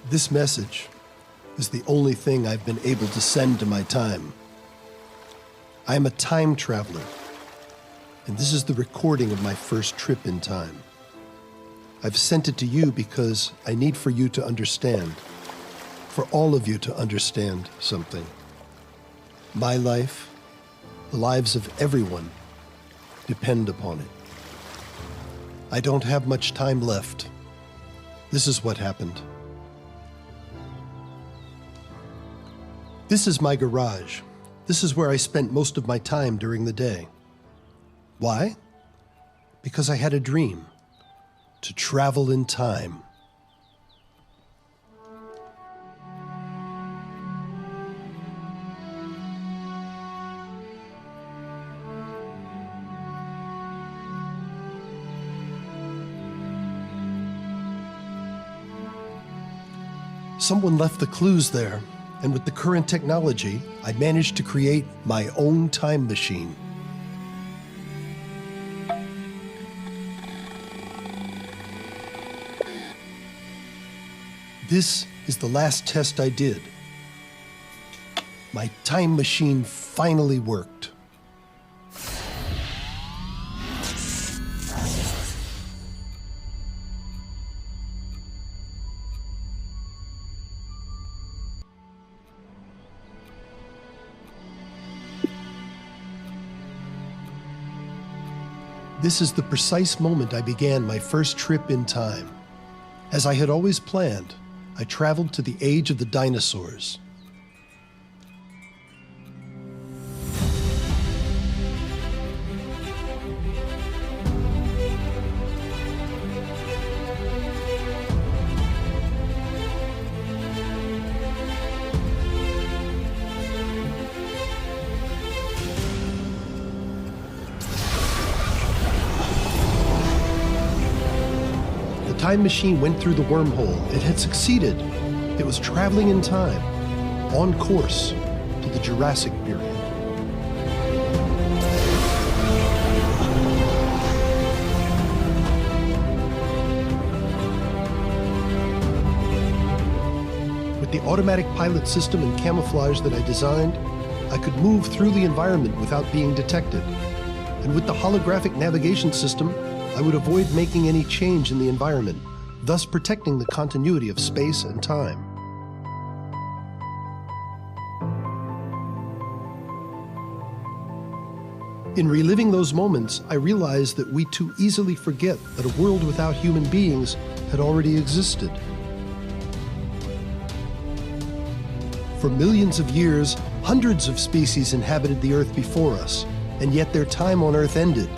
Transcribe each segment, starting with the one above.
This message is the only thing I've been able to send to my time. I am a time traveler, and this is the recording of my first trip in time. I've sent it to you because I need for you to understand, for all of you to understand something. My life, the lives of everyone, depend upon it. I don't have much time left. This is what happened. This is my garage. This is where I spent most of my time during the day. Why? Because I had a dream to travel in time. Someone left the clues there, and with the current technology, I managed to create my own time machine. This is the last test I did. My time machine finally worked. This is the precise moment I began my first trip in time. As I had always planned, I traveled to the age of the dinosaurs. The time machine went through the wormhole. It had succeeded. It was traveling in time, on course to the Jurassic period. With the automatic pilot system and camouflage that I designed, I could move through the environment without being detected. And with the holographic navigation system, I would avoid making any change in the environment, thus protecting the continuity of space and time. In reliving those moments, I realized that we too easily forget that a world without human beings had already existed. For millions of years, hundreds of species inhabited the Earth before us, and yet their time on Earth ended.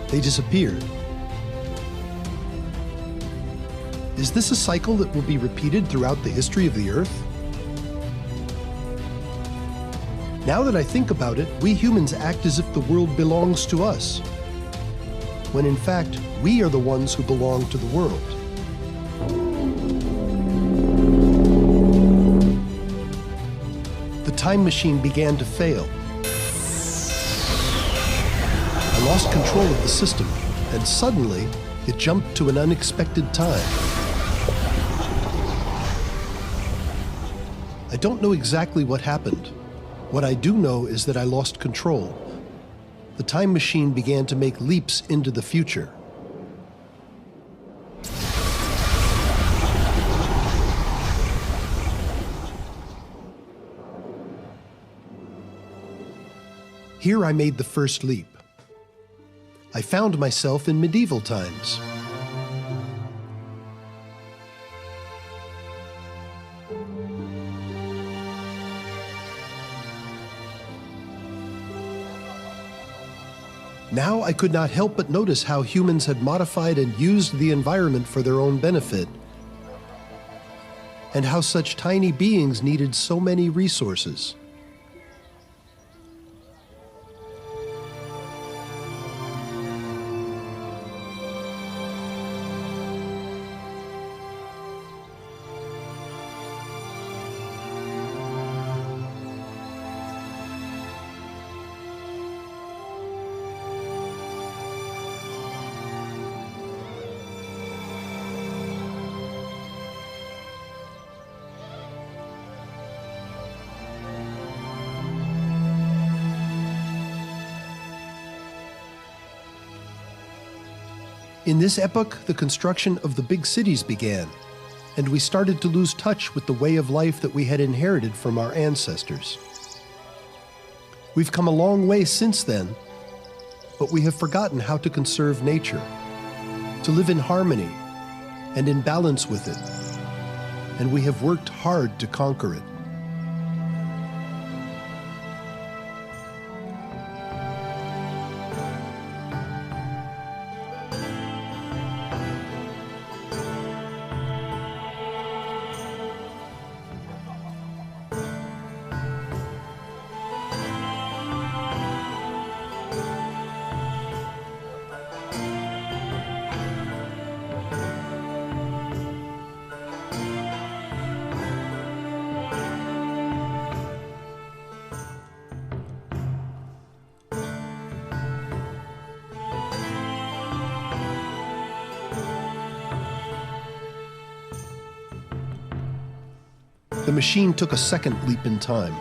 They disappeared. Is this a cycle that will be repeated throughout the history of the Earth? Now that I think about it, we humans act as if the world belongs to us, when in fact, we are the ones who belong to the world. The time machine began to fail. I lost control of the system, and suddenly, it jumped to an unexpected time. I don't know exactly what happened. What I do know is that I lost control. The time machine began to make leaps into the future. Here I made the first leap. I found myself in medieval times. Now I could not help but notice how humans had modified and used the environment for their own benefit, and how such tiny beings needed so many resources. In this epoch, the construction of the big cities began, and we started to lose touch with the way of life that we had inherited from our ancestors. We've come a long way since then, but we have forgotten how to conserve nature, to live in harmony and in balance with it, and we have worked hard to conquer it. The machine took a second leap in time.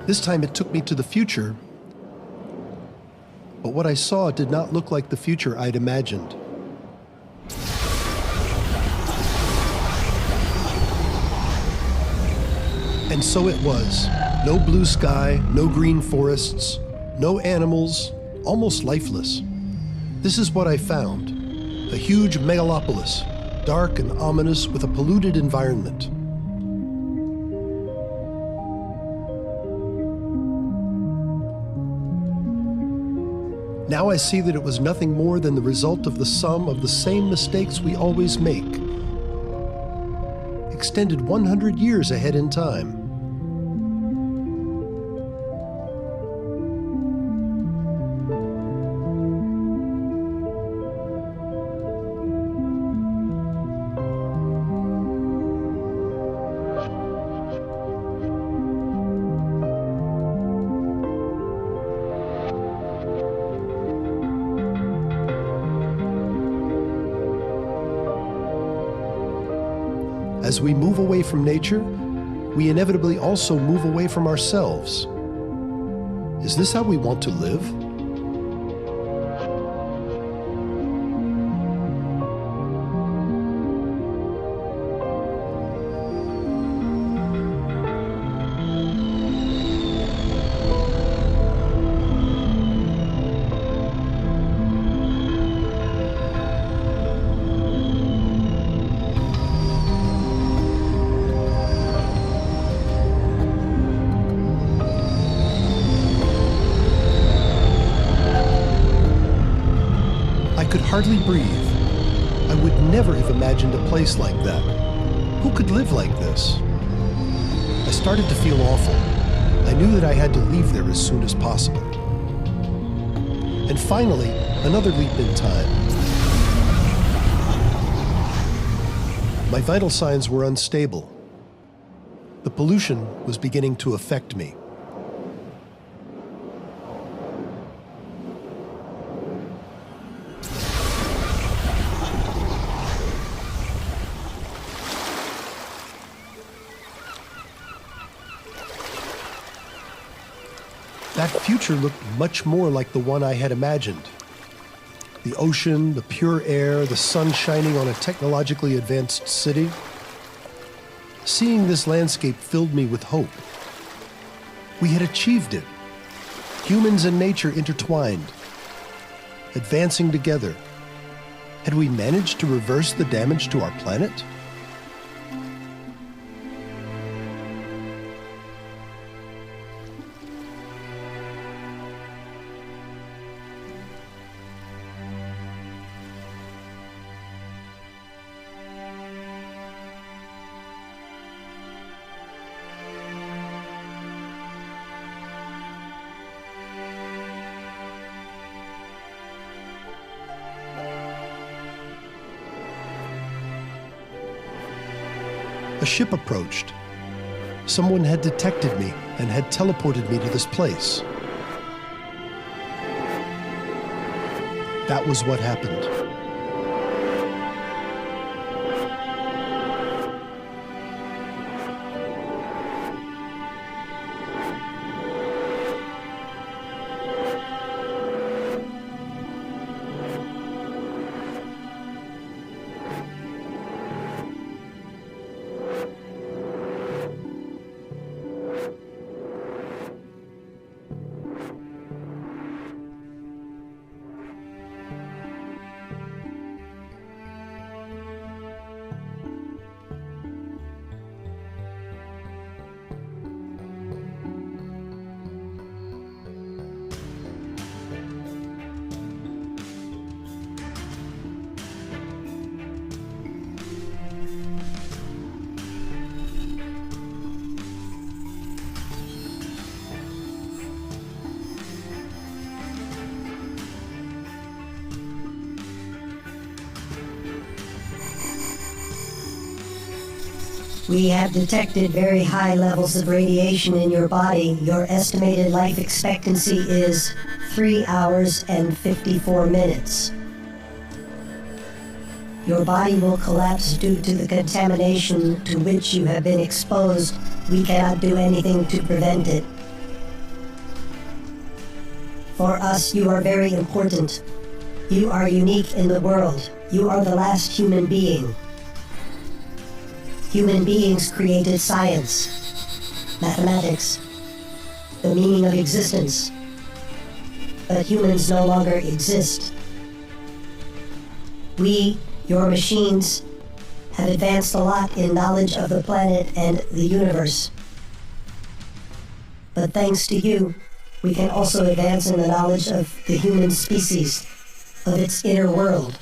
This time it took me to the future, but what I saw did not look like the future I'd imagined. And so it was. No blue sky, no green forests, no animals, almost lifeless. This is what I found: a huge megalopolis, dark and ominous with a polluted environment. Now I see that it was nothing more than the result of the sum of the same mistakes we always make, extended 100 years ahead in time. As we move away from nature, we inevitably also move away from ourselves. Is this how we want to live? I could hardly breathe. I would never have imagined a place like that. Who could live like this? I started to feel awful. I knew that I had to leave there as soon as possible. And finally, another leap in time. My vital signs were unstable. The pollution was beginning to affect me. That future looked much more like the one I had imagined. The ocean, the pure air, the sun shining on a technologically advanced city. Seeing this landscape filled me with hope. We had achieved it. Humans and nature intertwined, advancing together. Had we managed to reverse the damage to our planet? A ship approached. Someone had detected me and had teleported me to this place. That was what happened. We have detected very high levels of radiation in your body. Your estimated life expectancy is 3 hours and 54 minutes. Your body will collapse due to the contamination to which you have been exposed. We cannot do anything to prevent it. For us, you are very important. You are unique in the world. You are the last human being. Human beings created science, mathematics, the meaning of existence. But humans no longer exist. We, your machines, have advanced a lot in knowledge of the planet and the universe. But thanks to you, we can also advance in the knowledge of the human species, of its inner world,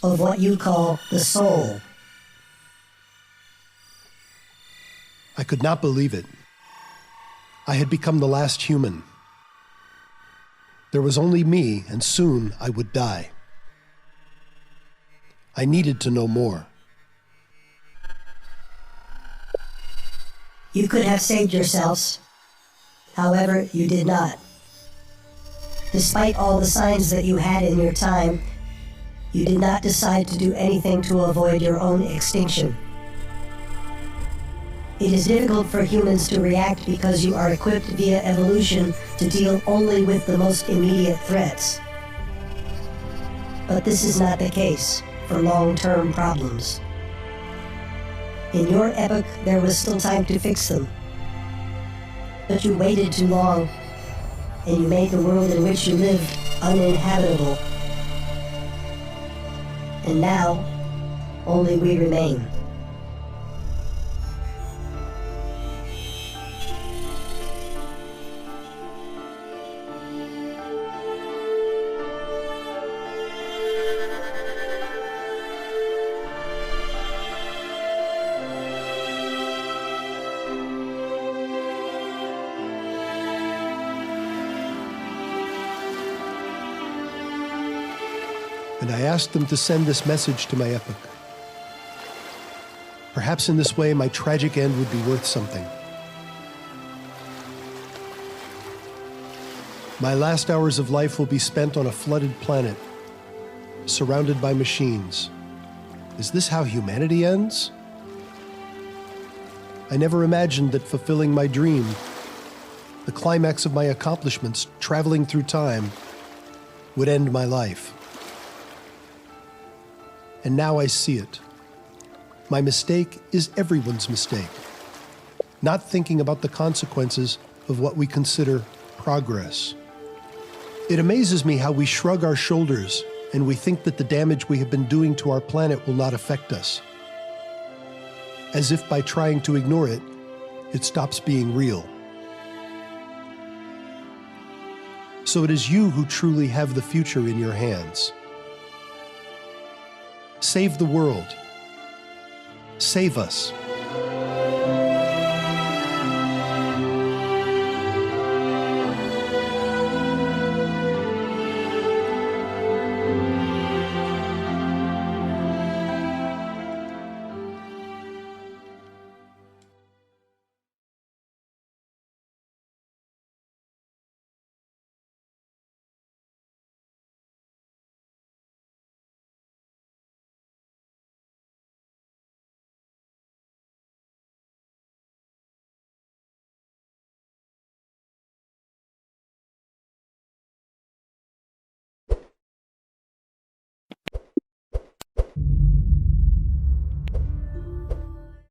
of what you call the soul. I could not believe it. I had become the last human. There was only me, and soon I would die. I needed to know more. You could have saved yourselves. However, you did not. Despite all the signs that you had in your time, you did not decide to do anything to avoid your own extinction. It is difficult for humans to react because you are equipped via evolution to deal only with the most immediate threats. But this is not the case for long-term problems. In your epoch, there was still time to fix them. But you waited too long, and you made the world in which you live uninhabitable. And now, only we remain. And I asked them to send this message to my epoch. Perhaps in this way, my tragic end would be worth something. My last hours of life will be spent on a flooded planet, surrounded by machines. Is this how humanity ends? I never imagined that fulfilling my dream, the climax of my accomplishments, traveling through time, would end my life. And now I see it. My mistake is everyone's mistake. Not thinking about the consequences of what we consider progress. It amazes me how we shrug our shoulders and we think that the damage we have been doing to our planet will not affect us. As if by trying to ignore it, it stops being real. So it is you who truly have the future in your hands. Save the world. Save us.